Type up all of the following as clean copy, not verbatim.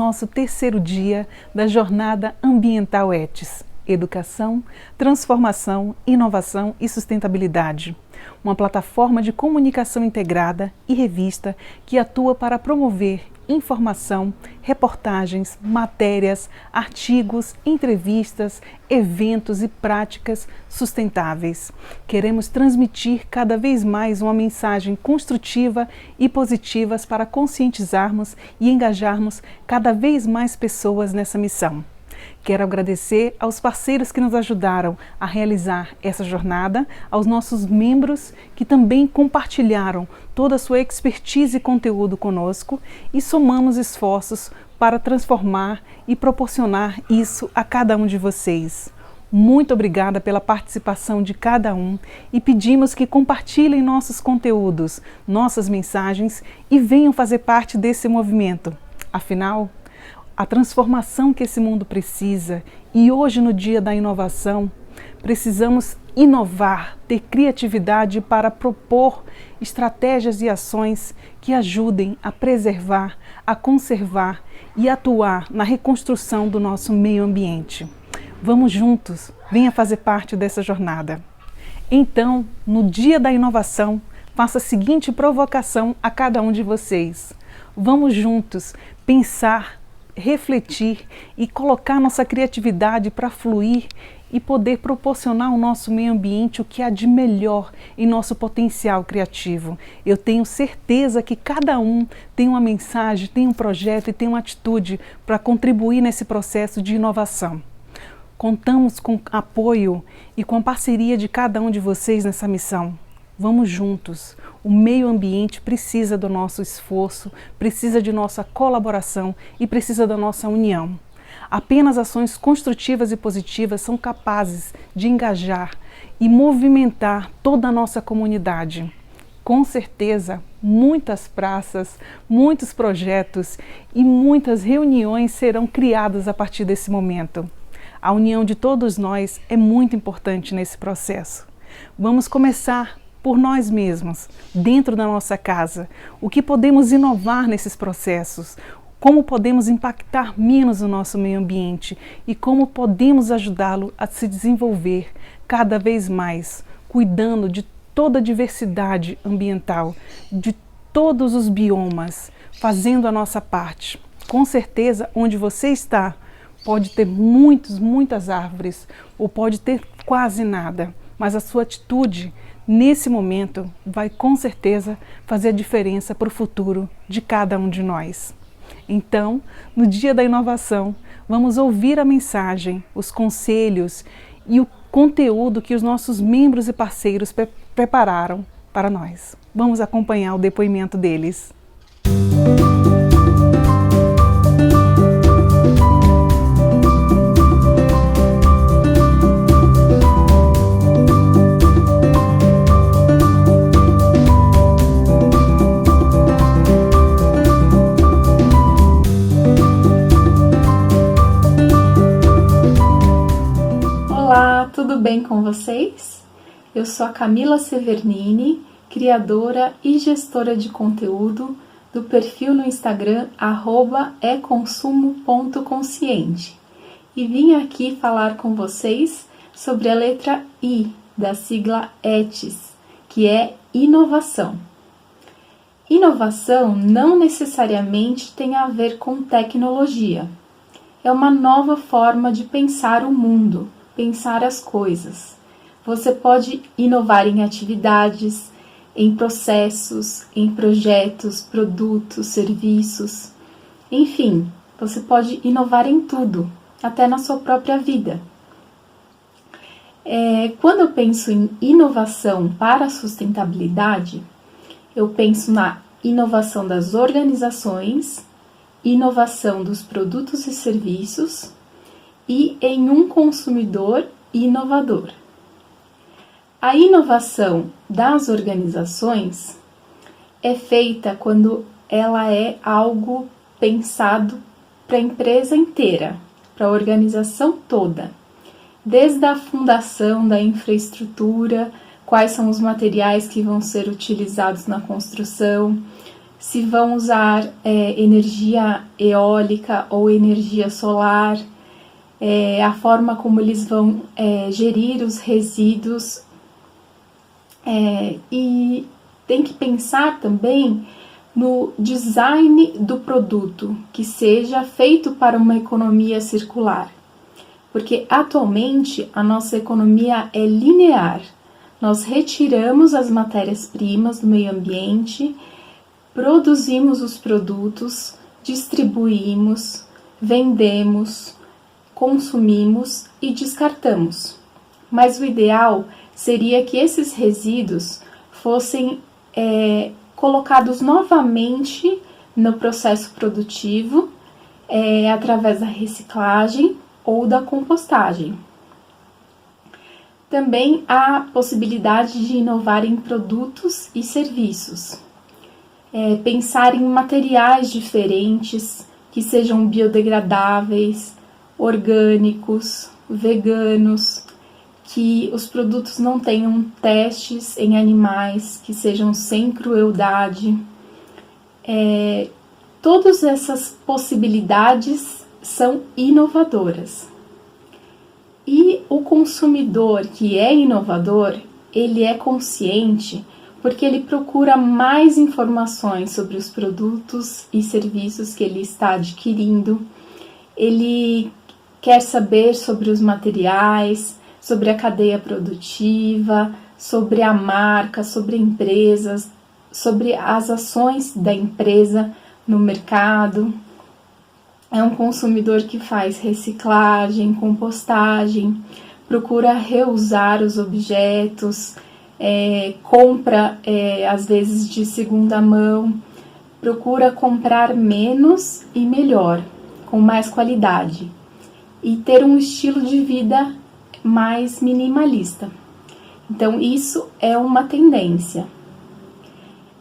nosso terceiro dia da Jornada Ambiental ETIS, Educação, Transformação, Inovação e Sustentabilidade. Uma plataforma de comunicação integrada e revista que atua para promover informação, reportagens, matérias, artigos, entrevistas, eventos e práticas sustentáveis. Queremos transmitir cada vez mais uma mensagem construtiva e positiva para conscientizarmos e engajarmos cada vez mais pessoas nessa missão. Quero agradecer aos parceiros que nos ajudaram a realizar essa jornada, aos nossos membros que também compartilharam toda a sua expertise e conteúdo conosco e somamos esforços para transformar e proporcionar isso a cada um de vocês. Muito obrigada pela participação de cada um e pedimos que compartilhem nossos conteúdos, nossas mensagens e venham fazer parte desse movimento. Afinal, a transformação que esse mundo precisa e hoje no Dia da Inovação, precisamos inovar, ter criatividade para propor estratégias e ações que ajudem a preservar, a conservar e atuar na reconstrução do nosso meio ambiente. Vamos juntos, venha fazer parte dessa jornada. Então, no Dia da Inovação, faça a seguinte provocação a cada um de vocês. Vamos juntos pensar, refletir e colocar nossa criatividade para fluir e poder proporcionar ao nosso meio ambiente o que há de melhor em nosso potencial criativo. Eu tenho certeza que cada um tem uma mensagem, tem um projeto e tem uma atitude para contribuir nesse processo de inovação. Contamos com apoio e com a parceria de cada um de vocês nessa missão. Vamos juntos. O meio ambiente precisa do nosso esforço, precisa de nossa colaboração e precisa da nossa união. Apenas ações construtivas e positivas são capazes de engajar e movimentar toda a nossa comunidade. Com certeza, muitas praças, muitos projetos e muitas reuniões serão criadas a partir desse momento. A união de todos nós é muito importante nesse processo. Vamos começar por nós mesmos, dentro da nossa casa, o que podemos inovar nesses processos, como podemos impactar menos o nosso meio ambiente e como podemos ajudá-lo a se desenvolver cada vez mais, cuidando de toda a diversidade ambiental, de todos os biomas, fazendo a nossa parte. Com certeza, onde você está, pode ter muitas árvores ou pode ter quase nada, mas a sua atitude nesse momento vai com certeza fazer a diferença para o futuro de cada um de nós. Então, no Dia da Inovação, vamos ouvir a mensagem, os conselhos e o conteúdo que os nossos membros e parceiros prepararam para nós. Vamos acompanhar o depoimento deles. Tudo bem com vocês? Eu sou a Camila Severnini, criadora e gestora de conteúdo do perfil no Instagram @econsumo.consciente e vim aqui falar com vocês sobre a letra I da sigla ETIS, que é inovação. Inovação não necessariamente tem a ver com tecnologia. É uma nova forma de pensar o mundo, pensar as coisas. Você pode inovar em atividades, em processos, em projetos, produtos, serviços. Enfim, você pode inovar em tudo, até na sua própria vida. Quando eu penso em inovação para a sustentabilidade, eu penso na inovação das organizações, inovação dos produtos e serviços, e em um consumidor inovador. A inovação das organizações é feita quando ela é algo pensado para a empresa inteira, para a organização toda, desde a fundação da infraestrutura, quais são os materiais que vão ser utilizados na construção, se vão usar energia eólica ou energia solar, a forma como eles vão gerir os resíduos, e tem que pensar também no design do produto, que seja feito para uma economia circular. Porque atualmente a nossa economia é linear. Nós retiramos as matérias-primas do meio ambiente, produzimos os produtos, distribuímos, vendemos, consumimos e descartamos. Mas o ideal seria que esses resíduos fossem colocados novamente no processo produtivo, através da reciclagem ou da compostagem. Também há possibilidade de inovar em produtos e serviços. Pensar em materiais diferentes que sejam biodegradáveis, orgânicos, veganos, que os produtos não tenham testes em animais, que sejam sem crueldade. Todas essas possibilidades são inovadoras. E o consumidor que é inovador, ele é consciente porque ele procura mais informações sobre os produtos e serviços que ele está adquirindo. Ele quer saber sobre os materiais, sobre a cadeia produtiva, sobre a marca, sobre empresas, sobre as ações da empresa no mercado. É um consumidor que faz reciclagem, compostagem, procura reusar os objetos, compra às vezes de segunda mão, procura comprar menos e melhor, com mais qualidade, e ter um estilo de vida mais minimalista. Então isso é uma tendência.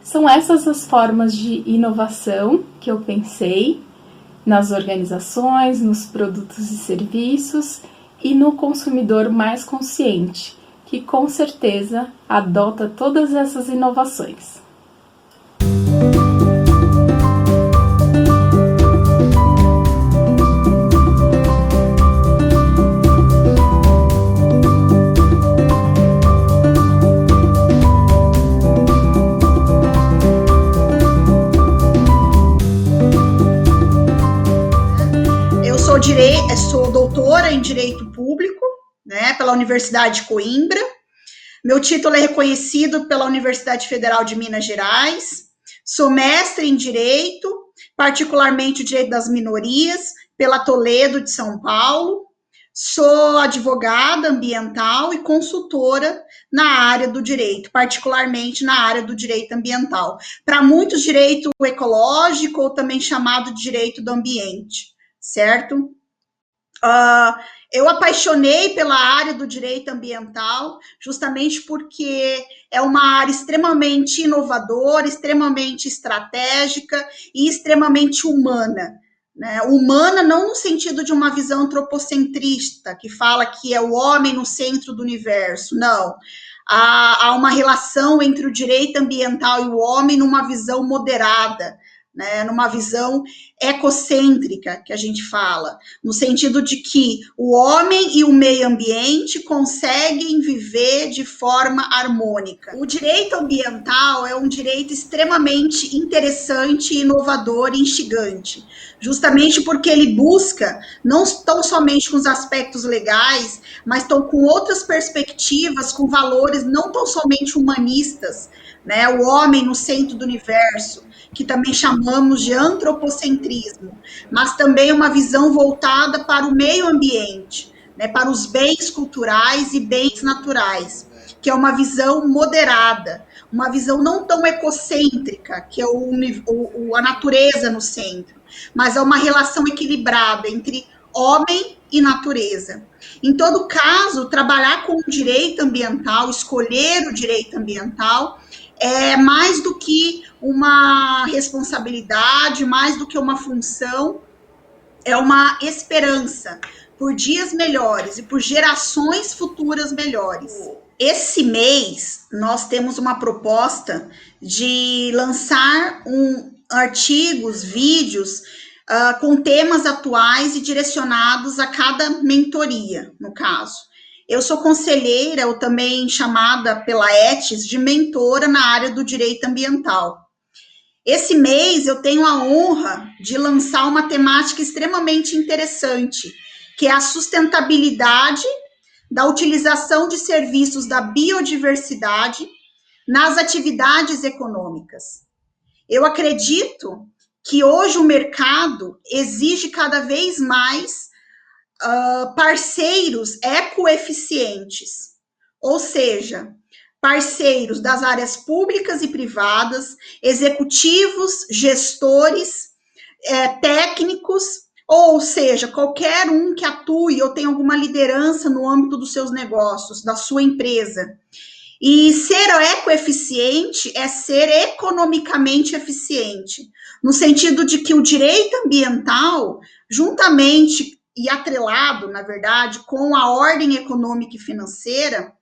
São essas as formas de inovação que eu pensei nas organizações, nos produtos e serviços e no consumidor mais consciente, que com certeza adota todas essas inovações. Sou doutora em Direito Público, né, pela Universidade de Coimbra. Meu título é reconhecido pela Universidade Federal de Minas Gerais. Sou mestre em Direito, particularmente o Direito das Minorias, pela Toledo de São Paulo. Sou advogada ambiental e consultora na área do direito, particularmente na área do direito ambiental. Para muitos, direito ecológico, ou também chamado de direito do ambiente, certo? Eu apaixonei pela área do direito ambiental justamente porque é uma área extremamente inovadora, extremamente estratégica e extremamente humana, né? Humana não no sentido de uma visão antropocentrista, que fala que é o homem no centro do universo, não. Há uma relação entre o direito ambiental e o homem numa visão moderada, né, numa visão ecocêntrica, que a gente fala, no sentido de que o homem e o meio ambiente conseguem viver de forma harmônica. O direito ambiental é um direito extremamente interessante, inovador e instigante, justamente porque ele busca, não tão somente com os aspectos legais, mas com outras perspectivas, com valores não tão somente humanistas, né, o homem no centro do universo, que também chamamos de antropocentrismo, mas também uma visão voltada para o meio ambiente, né, para os bens culturais e bens naturais, que é uma visão moderada, uma visão não tão ecocêntrica, que é a natureza no centro, mas é uma relação equilibrada entre homem e natureza. Em todo caso, trabalhar com o direito ambiental, escolher o direito ambiental, é mais do que uma responsabilidade, mais do que uma função, é uma esperança, por dias melhores e por gerações futuras melhores. Esse mês, nós temos uma proposta de lançar artigos, vídeos, com temas atuais e direcionados a cada mentoria, no caso. Eu sou conselheira, ou também chamada pela ETES de mentora na área do direito ambiental. Esse mês, eu tenho a honra de lançar uma temática extremamente interessante, que é a sustentabilidade da utilização de serviços da biodiversidade nas atividades econômicas. Eu acredito que hoje o mercado exige cada vez mais parceiros ecoeficientes, ou seja, parceiros das áreas públicas e privadas, executivos, gestores, técnicos, ou seja, qualquer um que atue ou tenha alguma liderança no âmbito dos seus negócios, da sua empresa. E ser ecoeficiente é ser economicamente eficiente, no sentido de que o direito ambiental, juntamente e atrelado, na verdade, com a ordem econômica e financeira,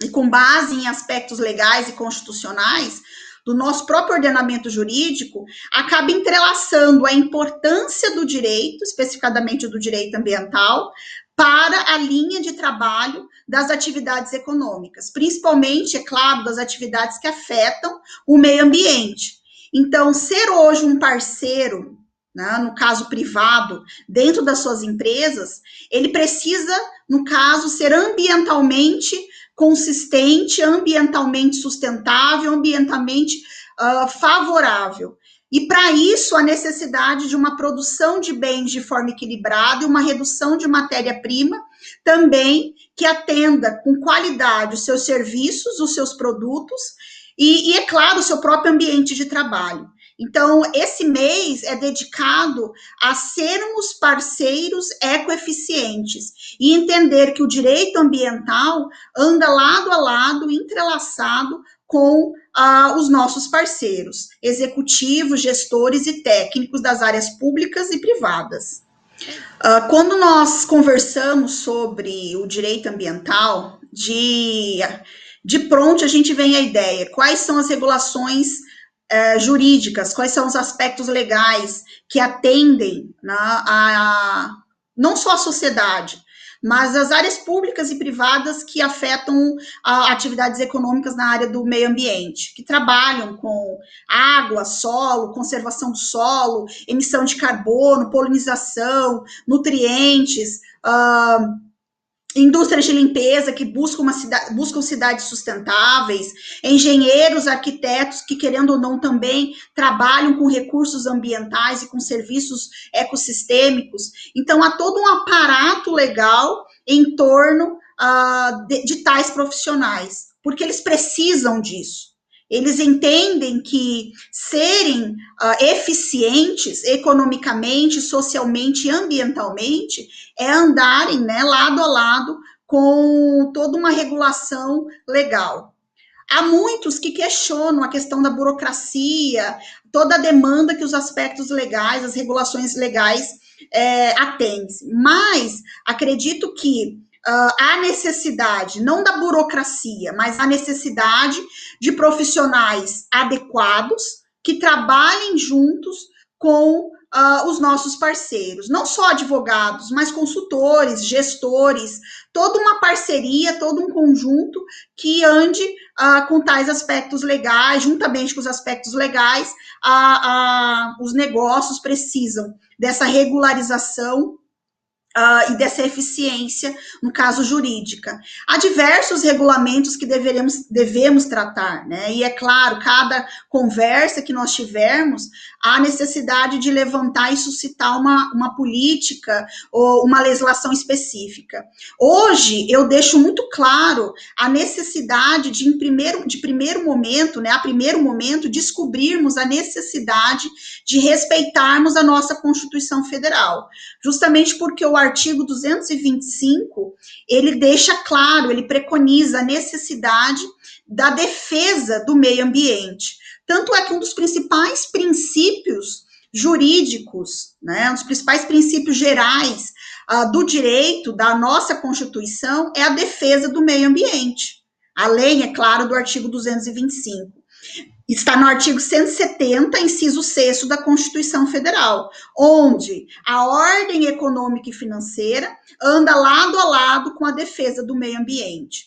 e com base em aspectos legais e constitucionais do nosso próprio ordenamento jurídico, acaba entrelaçando a importância do direito, especificadamente do direito ambiental, para a linha de trabalho das atividades econômicas, principalmente, é claro, das atividades que afetam o meio ambiente. Então, ser hoje um parceiro, né, no caso privado, dentro das suas empresas, ele precisa, no caso, ser ambientalmente consistente, ambientalmente sustentável, ambientalmente favorável. E para isso, a necessidade de uma produção de bens de forma equilibrada e uma redução de matéria-prima também que atenda com qualidade os seus serviços, os seus produtos e é claro, o seu próprio ambiente de trabalho. Então, esse mês é dedicado a sermos parceiros ecoeficientes e entender que o direito ambiental anda lado a lado, entrelaçado com os nossos parceiros, executivos, gestores e técnicos das áreas públicas e privadas. Quando nós conversamos sobre o direito ambiental, de pronto a gente vem à ideia, quais são as regulações jurídicas, quais são os aspectos legais que atendem, né, não só a sociedade, mas as áreas públicas e privadas que afetam atividades econômicas na área do meio ambiente, que trabalham com água, solo, conservação do solo, emissão de carbono, polinização, nutrientes, indústrias de limpeza que buscam cidades sustentáveis, engenheiros, arquitetos que, querendo ou não, também trabalham com recursos ambientais e com serviços ecossistêmicos. Então, há todo um aparato legal em torno de tais profissionais, porque eles precisam disso. Eles entendem que serem eficientes economicamente, socialmente e ambientalmente é andarem, né, lado a lado com toda uma regulação legal. Há muitos que questionam a questão da burocracia, toda a demanda que os aspectos legais, as regulações legais atendem. Mas acredito que há necessidade, não da burocracia, mas a necessidade de profissionais adequados que trabalhem juntos com os nossos parceiros, não só advogados, mas consultores, gestores, toda uma parceria, todo um conjunto que ande com tais aspectos legais, juntamente com os aspectos legais, os negócios precisam dessa regularização e dessa eficiência, no caso jurídica. Há diversos regulamentos que devemos tratar, né? E é claro, cada conversa que nós tivermos, há necessidade de levantar e suscitar uma política ou uma legislação específica. Hoje, eu deixo muito claro a necessidade de primeiro momento, né, a primeiro momento, descobrirmos a necessidade de respeitarmos a nossa Constituição Federal, justamente porque o artigo 225, ele deixa claro, ele preconiza a necessidade da defesa do meio ambiente. Tanto é que um dos principais princípios jurídicos, né, um dos principais princípios gerais do direito da nossa Constituição é a defesa do meio ambiente. Além, é claro, do artigo 225. Está no artigo 170, inciso 6º da Constituição Federal, onde a ordem econômica e financeira anda lado a lado com a defesa do meio ambiente.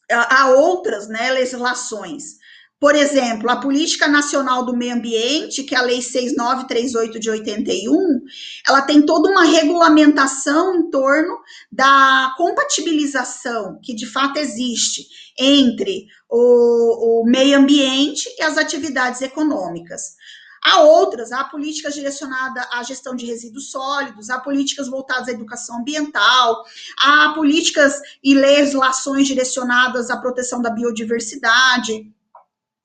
Há outras, né, legislações. Por exemplo, a Política Nacional do Meio Ambiente, que é a Lei 6.938 de 81, ela tem toda uma regulamentação em torno da compatibilização, que de fato existe, entre o meio ambiente e as atividades econômicas. Há outras, há políticas direcionadas à gestão de resíduos sólidos, há políticas voltadas à educação ambiental, há políticas e legislações direcionadas à proteção da biodiversidade.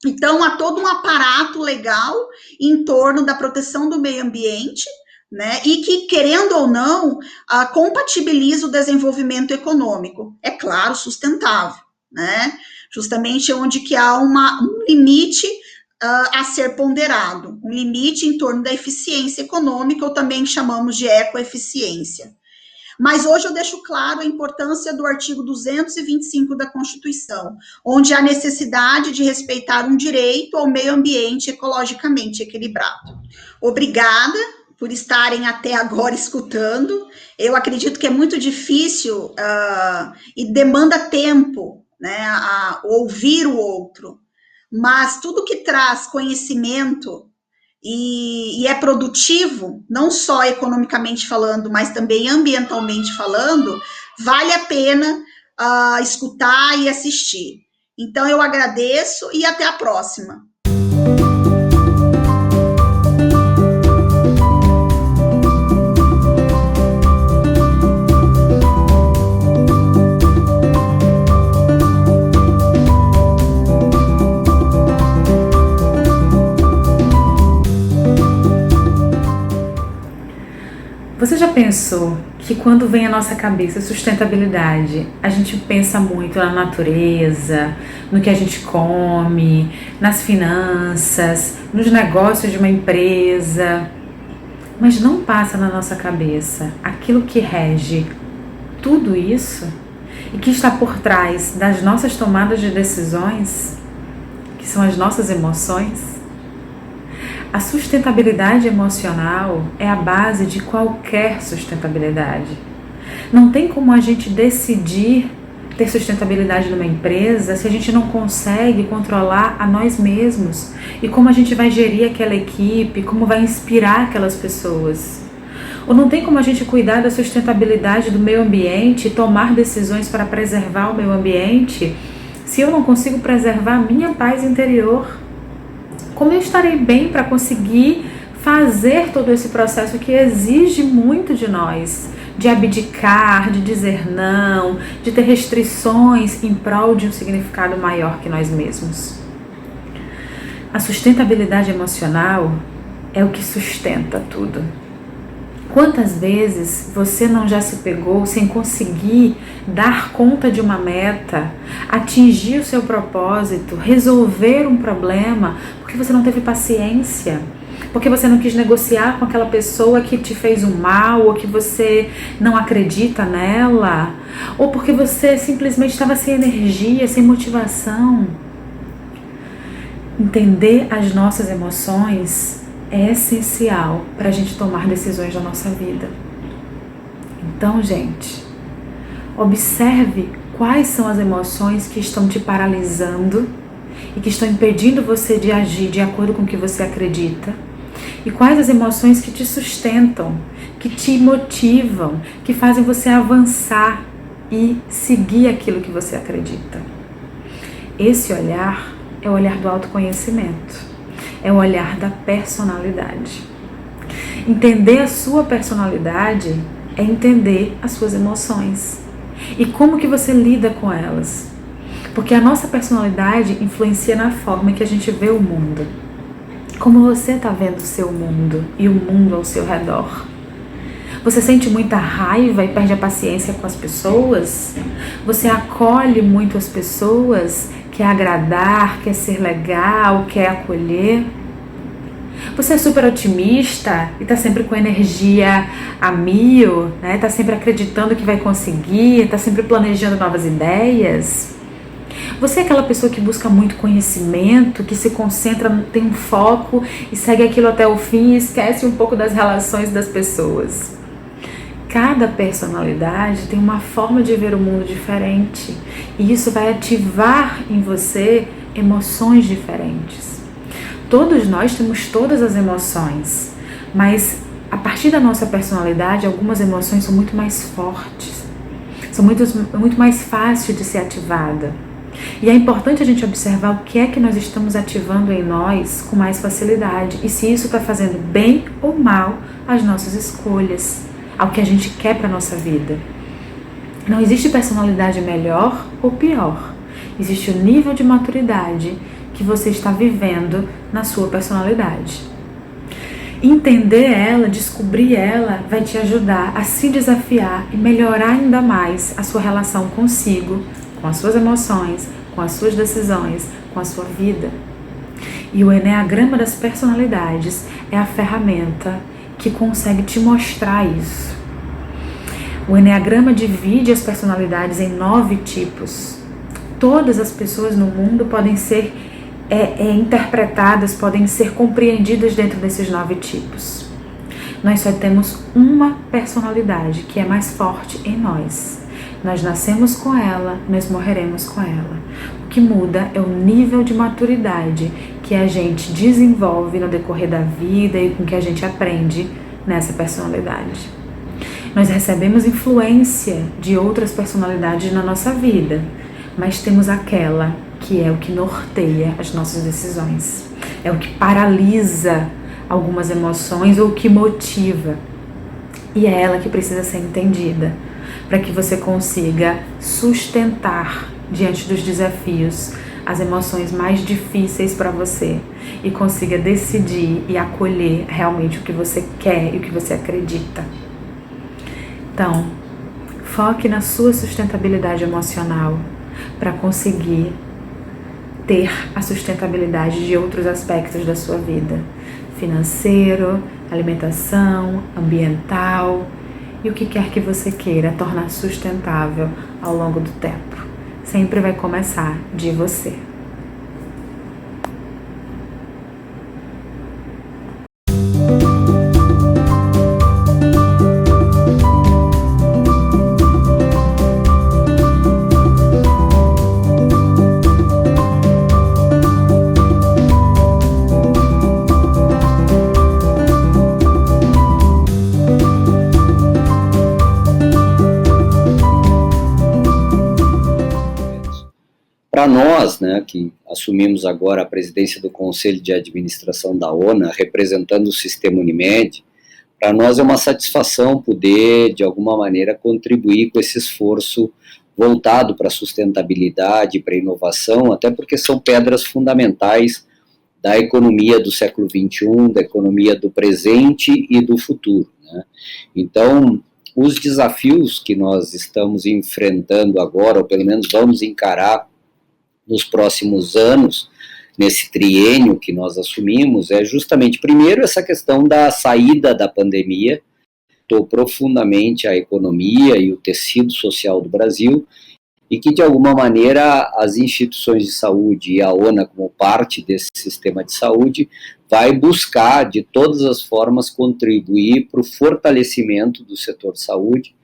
Então, há todo um aparato legal em torno da proteção do meio ambiente, né, e que, querendo ou não, compatibiliza o desenvolvimento econômico, é claro, sustentável, né, justamente onde que há um limite a ser ponderado, um limite em torno da eficiência econômica, ou também chamamos de ecoeficiência. Mas hoje eu deixo claro a importância do artigo 225 da Constituição, onde há necessidade de respeitar um direito ao meio ambiente ecologicamente equilibrado. Obrigada por estarem até agora escutando. Eu acredito que é muito difícil e demanda tempo, né, a ouvir o outro, mas tudo que traz conhecimento e é produtivo, não só economicamente falando, mas também ambientalmente falando, vale a pena escutar e assistir. Então, eu agradeço e até a próxima. Você já pensou que quando vem à nossa cabeça sustentabilidade, a gente pensa muito na natureza, no que a gente come, nas finanças, nos negócios de uma empresa, mas não passa na nossa cabeça aquilo que rege tudo isso e que está por trás das nossas tomadas de decisões, que são as nossas emoções? A sustentabilidade emocional é a base de qualquer sustentabilidade. Não tem como a gente decidir ter sustentabilidade numa empresa se a gente não consegue controlar a nós mesmos e como a gente vai gerir aquela equipe, como vai inspirar aquelas pessoas. Ou não tem como a gente cuidar da sustentabilidade do meio ambiente e tomar decisões para preservar o meio ambiente se eu não consigo preservar a minha paz interior. Como eu estarei bem para conseguir fazer todo esse processo que exige muito de nós, de abdicar, de dizer não, de ter restrições em prol de um significado maior que nós mesmos? A sustentabilidade emocional é o que sustenta tudo. Quantas vezes você não já se pegou sem conseguir dar conta de uma meta, atingir o seu propósito, resolver um problema, porque você não teve paciência, porque você não quis negociar com aquela pessoa que te fez um mal, ou que você não acredita nela, ou porque você simplesmente estava sem energia, sem motivação? Entender as nossas emoções é essencial para a gente tomar decisões na nossa vida. Então, gente, observe quais são as emoções que estão te paralisando e que estão impedindo você de agir de acordo com o que você acredita, e quais as emoções que te sustentam, que te motivam, que fazem você avançar e seguir aquilo que você acredita. Esse olhar é o olhar do autoconhecimento. É o olhar da personalidade. Entender a sua personalidade é entender as suas emoções e como que você lida com elas. Porque a nossa personalidade influencia na forma que a gente vê o mundo. Como você está vendo o seu mundo e o mundo ao seu redor. Você sente muita raiva e perde a paciência com as pessoas? Você acolhe muito as pessoas? Quer agradar, quer ser legal, quer acolher? Você é super otimista e está sempre com energia a mil, né? Está sempre acreditando que vai conseguir, está sempre planejando novas ideias. Você é aquela pessoa que busca muito conhecimento, que se concentra, tem um foco e segue aquilo até o fim e esquece um pouco das relações das pessoas. Cada personalidade tem uma forma de ver o mundo diferente e isso vai ativar em você emoções diferentes. Todos nós temos todas as emoções, mas a partir da nossa personalidade, algumas emoções são muito mais fortes, são muito mais fáceis de ser ativada. E é importante a gente observar o que é que nós estamos ativando em nós com mais facilidade e se isso está fazendo bem ou mal às nossas escolhas, ao que a gente quer para a nossa vida. Não existe personalidade melhor ou pior. Existe o nível de maturidade que você está vivendo na sua personalidade. Entender ela, descobrir ela, vai te ajudar a se desafiar e melhorar ainda mais a sua relação consigo, com as suas emoções, com as suas decisões, com a sua vida. E o Eneagrama das personalidades é a ferramenta que consegue te mostrar isso. O Eneagrama divide as personalidades em 9 tipos. Todas as pessoas no mundo podem ser interpretadas, podem ser compreendidas dentro desses 9 tipos. Nós só temos uma personalidade que é mais forte em nós. Nós nascemos com ela, nós morreremos com ela. O que muda é o nível de maturidade que a gente desenvolve no decorrer da vida e com que a gente aprende nessa personalidade. Nós recebemos influência de outras personalidades na nossa vida, mas temos aquela que é o que norteia as nossas decisões. É o que paralisa algumas emoções ou que motiva. E é ela que precisa ser entendida para que você consiga sustentar diante dos desafios as emoções mais difíceis para você e consiga decidir e acolher realmente o que você quer e o que você acredita. Então, foque na sua sustentabilidade emocional para conseguir ter a sustentabilidade de outros aspectos da sua vida, financeiro, alimentação, ambiental e o que quer que você queira tornar sustentável ao longo do tempo. Sempre vai começar de você. Para nós, né, que assumimos agora a presidência do Conselho de Administração da ONA, representando o sistema Unimed, para nós é uma satisfação poder, de alguma maneira, contribuir com esse esforço voltado para a sustentabilidade, para a inovação, até porque são pedras fundamentais da economia do século XXI, da economia do presente e do futuro, né? Então, os desafios que nós estamos enfrentando agora, ou pelo menos vamos encarar nos próximos anos, nesse triênio que nós assumimos, é justamente, primeiro, essa questão da saída da pandemia, afetou profundamente a economia e o tecido social do Brasil, e que, de alguma maneira, as instituições de saúde e a ONA, como parte desse sistema de saúde, vai buscar, de todas as formas, contribuir para o fortalecimento do setor de saúde,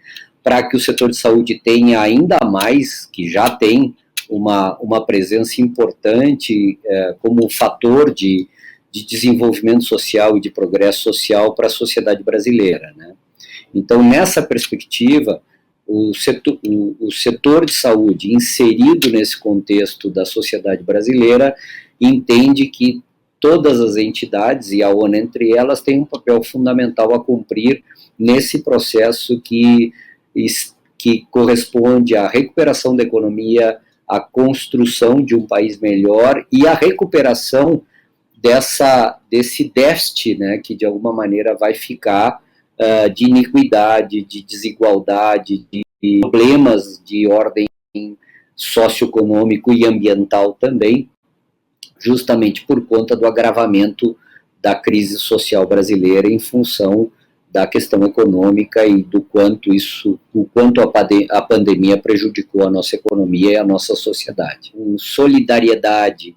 para que o setor de saúde tenha ainda mais, que já tem, uma presença importante como fator de desenvolvimento social e de progresso social para a sociedade brasileira, né? Então, nessa perspectiva, o setor de saúde inserido nesse contexto da sociedade brasileira entende que todas as entidades, e a ONU entre elas, têm um papel fundamental a cumprir nesse processo que corresponde à recuperação da economia, a construção de um país melhor e a recuperação desse déficit, né, que de alguma maneira vai ficar de iniquidade, de desigualdade, de problemas de ordem socioeconômico e ambiental também, justamente por conta do agravamento da crise social brasileira em função da questão econômica e do quanto a pandemia prejudicou a nossa economia e a nossa sociedade. Com solidariedade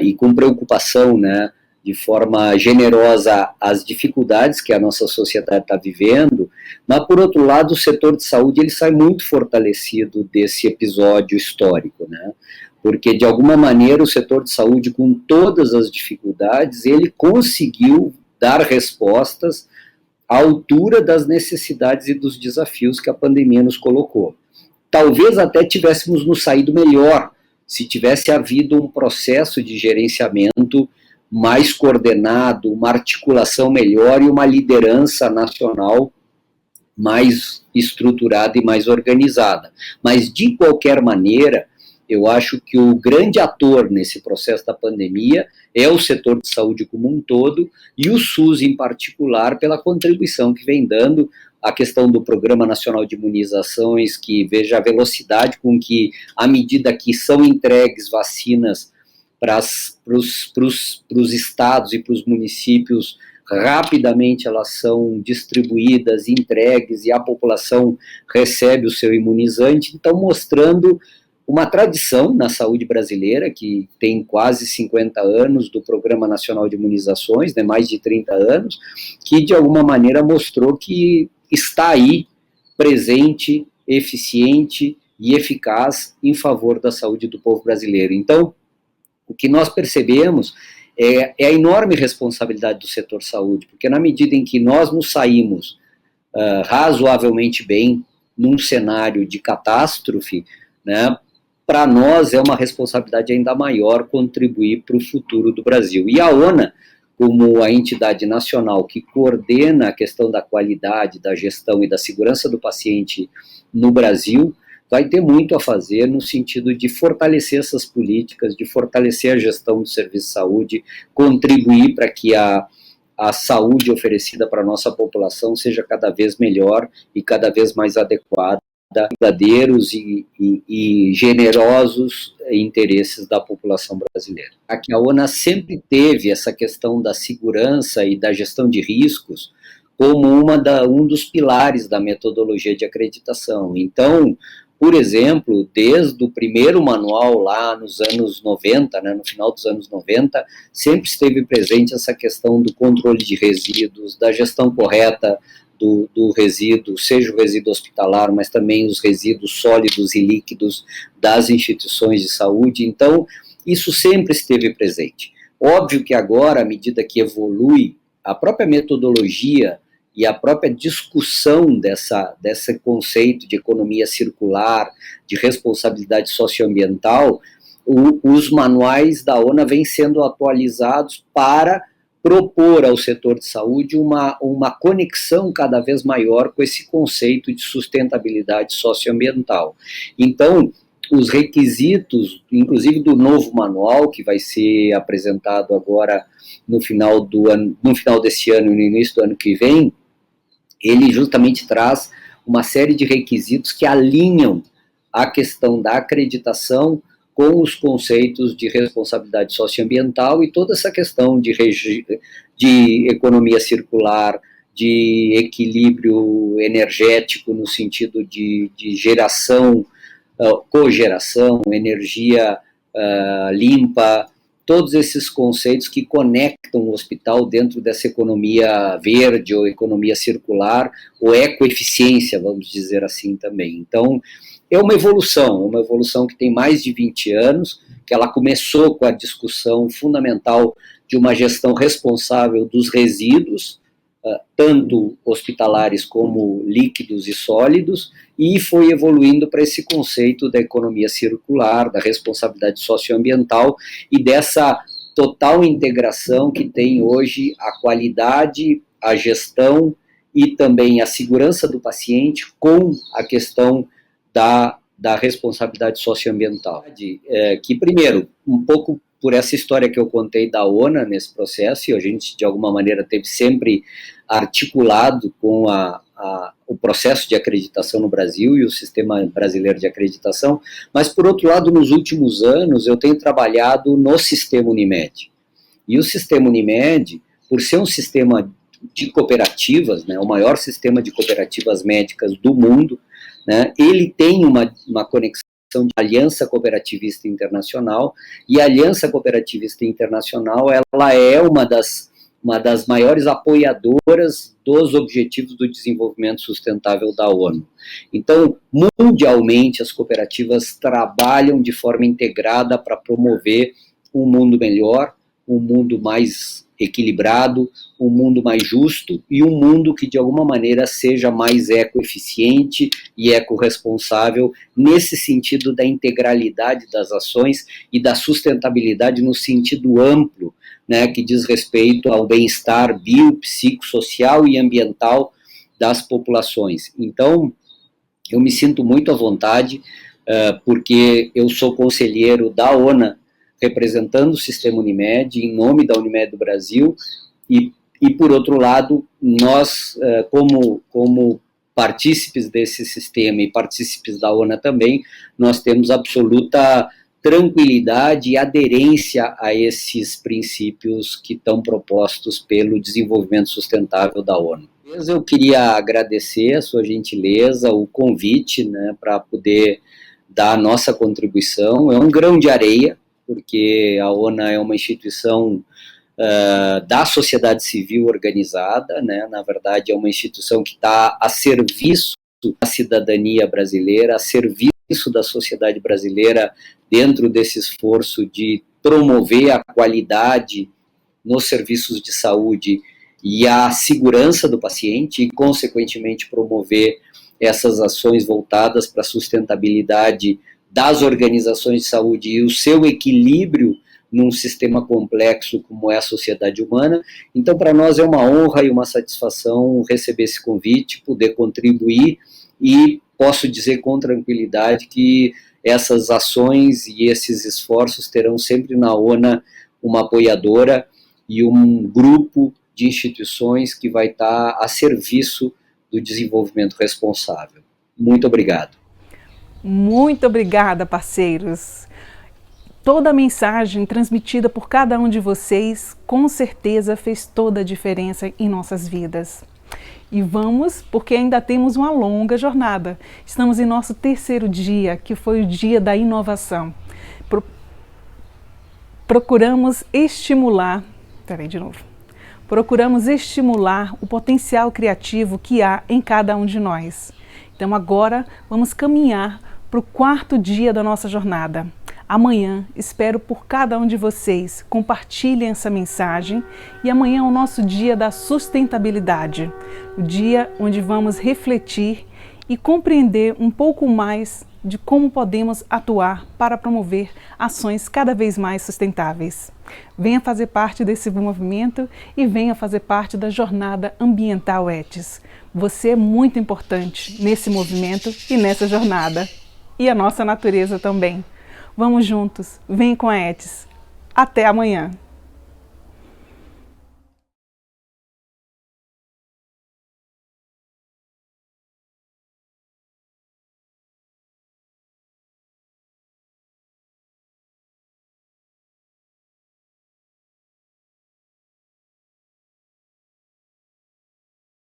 e com preocupação, né, de forma generosa as dificuldades que a nossa sociedade está vivendo, mas, por outro lado, o setor de saúde ele sai muito fortalecido desse episódio histórico, né? Porque, de alguma maneira, o setor de saúde, com todas as dificuldades, ele conseguiu dar respostas à altura das necessidades e dos desafios que a pandemia nos colocou. Talvez até tivéssemos nos saído melhor se tivesse havido um processo de gerenciamento mais coordenado, uma articulação melhor e uma liderança nacional mais estruturada e mais organizada. Mas, de qualquer maneira, eu acho que o grande ator nesse processo da pandemia é o setor de saúde como um todo e o SUS em particular pela contribuição que vem dando a questão do Programa Nacional de Imunizações, que veja a velocidade com que, à medida que são entregues vacinas para os estados e para os municípios, rapidamente elas são distribuídas, entregues, e a população recebe o seu imunizante, então mostrando uma tradição na saúde brasileira, que tem quase 50 anos do Programa Nacional de Imunizações, né, mais de 30 anos, que de alguma maneira mostrou que está aí, presente, eficiente e eficaz em favor da saúde do povo brasileiro. Então, o que nós percebemos é a enorme responsabilidade do setor saúde, porque na medida em que nós nos saímos razoavelmente bem num cenário de catástrofe, né, para nós é uma responsabilidade ainda maior contribuir para o futuro do Brasil. E a ONA, como a entidade nacional que coordena a questão da qualidade, da gestão e da segurança do paciente no Brasil, vai ter muito a fazer no sentido de fortalecer essas políticas, de fortalecer a gestão do serviço de saúde, contribuir para que a saúde oferecida para a nossa população seja cada vez melhor e cada vez mais adequada, verdadeiros e generosos interesses da população brasileira. Aqui a ONA sempre teve essa questão da segurança e da gestão de riscos como um dos pilares da metodologia de acreditação. Então, por exemplo, desde o primeiro manual lá nos anos 90, né, no final dos anos 90, sempre esteve presente essa questão do controle de resíduos, da gestão correta do resíduo, seja o resíduo hospitalar, mas também os resíduos sólidos e líquidos das instituições de saúde. Então, isso sempre esteve presente. Óbvio que agora, à medida que evolui a própria metodologia e a própria discussão desse conceito de economia circular, de responsabilidade socioambiental, os manuais da ONA vêm sendo atualizados para propor ao setor de saúde uma conexão cada vez maior com esse conceito de sustentabilidade socioambiental. Então, os requisitos, inclusive do novo manual, que vai ser apresentado agora no final desse ano e no início do ano que vem, ele justamente traz uma série de requisitos que alinham a questão da acreditação com os conceitos de responsabilidade socioambiental e toda essa questão de economia circular, de equilíbrio energético no sentido de geração, cogeração, energia limpa, todos esses conceitos que conectam o hospital dentro dessa economia verde ou economia circular, ou ecoeficiência, vamos dizer assim também. Então, é uma evolução que tem mais de 20 anos, que ela começou com a discussão fundamental de uma gestão responsável dos resíduos, tanto hospitalares como líquidos e sólidos, e foi evoluindo para esse conceito da economia circular, da responsabilidade socioambiental e dessa total integração que tem hoje a qualidade, a gestão e também a segurança do paciente com a questão da responsabilidade socioambiental. Que, primeiro, um pouco por essa história que eu contei da ONA nesse processo, e a gente, de alguma maneira, teve sempre articulado com o processo de acreditação no Brasil e o sistema brasileiro de acreditação, mas, por outro lado, nos últimos anos, eu tenho trabalhado no sistema Unimed. E o sistema Unimed, por ser um sistema de cooperativas, né, o maior sistema de cooperativas médicas do mundo, né, ele tem uma conexão de Aliança Cooperativista Internacional, e a Aliança Cooperativista Internacional, ela é uma das maiores apoiadoras dos Objetivos do Desenvolvimento Sustentável da ONU. Então, mundialmente, as cooperativas trabalham de forma integrada para promover um mundo melhor, um mundo mais equilibrado, um mundo mais justo e um mundo que, de alguma maneira, seja mais ecoeficiente e ecorresponsável, nesse sentido da integralidade das ações e da sustentabilidade no sentido amplo, né, que diz respeito ao bem-estar biopsicossocial e ambiental das populações. Então, eu me sinto muito à vontade, porque eu sou conselheiro da ONA, representando o sistema Unimed, em nome da Unimed do Brasil, e por outro lado, nós, como partícipes desse sistema e partícipes da ONA também, nós temos absoluta tranquilidade e aderência a esses princípios que estão propostos pelo desenvolvimento sustentável da ONU. Eu queria agradecer a sua gentileza, o convite, né, para poder dar a nossa contribuição. É um grão de areia, porque a ONU é uma instituição da sociedade civil organizada, né? Na verdade é uma instituição que está a serviço da cidadania brasileira, a serviço da sociedade brasileira, dentro desse esforço de promover a qualidade nos serviços de saúde e a segurança do paciente, e consequentemente promover essas ações voltadas para a sustentabilidade das organizações de saúde e o seu equilíbrio num sistema complexo como é a sociedade humana. Então, para nós é uma honra e uma satisfação receber esse convite, poder contribuir, e posso dizer com tranquilidade que essas ações e esses esforços terão sempre na ONA uma apoiadora e um grupo de instituições que vai estar a serviço do desenvolvimento responsável. Muito obrigado. Muito obrigada, parceiros. Toda a mensagem transmitida por cada um de vocês, com certeza fez toda a diferença em nossas vidas. E vamos, porque ainda temos uma longa jornada. Estamos em nosso terceiro dia, que foi o dia da inovação. Procuramos estimular o potencial criativo que há em cada um de nós. Então agora vamos caminhar para o quarto dia da nossa jornada. Amanhã espero por cada um de vocês. Compartilhem essa mensagem, e amanhã é o nosso dia da sustentabilidade, o dia onde vamos refletir e compreender um pouco mais de como podemos atuar para promover ações cada vez mais sustentáveis. Venha fazer parte desse movimento e venha fazer parte da jornada ambiental ETIS. Você é muito importante nesse movimento e nessa jornada. E a nossa natureza também. Vamos juntos, vem com a ETIS. Até amanhã!